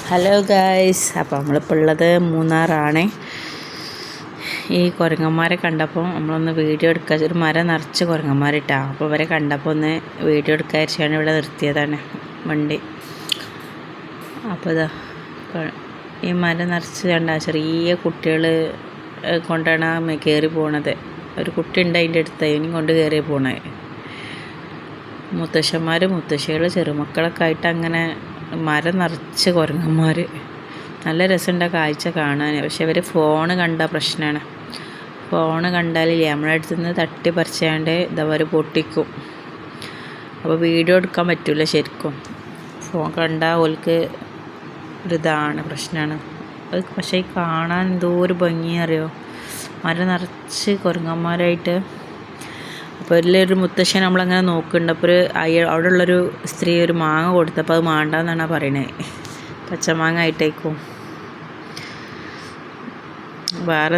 Hello guys, അപ്പോൾ നമ്മളിപ്പോൾ ഉള്ളത് മൂന്നാറാണ്. ഈ കുരങ്ങന്മാരെ കണ്ടപ്പോൾ നമ്മളൊന്ന് വീഡിയോ എടുക്കാൻ, ഒരു മരം നിറച്ച് കുരങ്ങന്മാരിട്ടാ. അപ്പോൾ ഇവരെ കണ്ടപ്പോൾ ഒന്ന് വീഡിയോ എടുക്കാൻ വെച്ചാണ് ഇവിടെ നിർത്തിയതാണ് വണ്ടി. അപ്പോൾ ഇതാ ഈ മരം നിറച്ച് കണ്ട ചെറിയ കുട്ടികൾ കൊണ്ടാണ് കയറി പോണത്. ഒരു കുട്ടി ഉണ്ട് അതിൻ്റെ അടുത്ത്, അതിനും കൊണ്ട് കയറി പോണത്. മുത്തശ്ശന്മാർ മുത്തശ്ശികൾ ചെറുമക്കളൊക്കെ ആയിട്ട് അങ്ങനെ മരം നിറച്ച് കുരങ്ങന്മാർ. നല്ല രസമുണ്ട് കാഴ്ച കാണാൻ. പക്ഷെ ഇവർ ഫോണ് കണ്ട പ്രശ്നമാണ്. ഫോണ് കണ്ടാലില്ലേ നമ്മളെ അടുത്ത് നിന്ന് തട്ടി പറിച്ചാണ്ട് ഇതവർ പൊട്ടിക്കും. അപ്പോൾ വീഡിയോ എടുക്കാൻ പറ്റില്ല ശരിക്കും. ഫോൺ കണ്ടാൽ ഓൾക്ക് ഒരിതാണ് പ്രശ്നമാണ് അത്. പക്ഷേ കാണാൻ എന്തോ ഒരു ഭംഗി അറിയോ, മരം നിറച്ച് കുരങ്ങന്മാരായിട്ട്. അപ്പോൾ ഒരു മുത്തശ്ശൻ നമ്മളങ്ങനെ നോക്കുന്നുണ്ട്. അപ്പോൾ അവിടെ ഉള്ളൊരു സ്ത്രീ ഒരു മാങ്ങ കൊടുത്തപ്പോൾ അത് മാണ്ടാന്നാണ് പറയണത്. പച്ചമാങ്ങ ആയിട്ടേക്കും വേറെ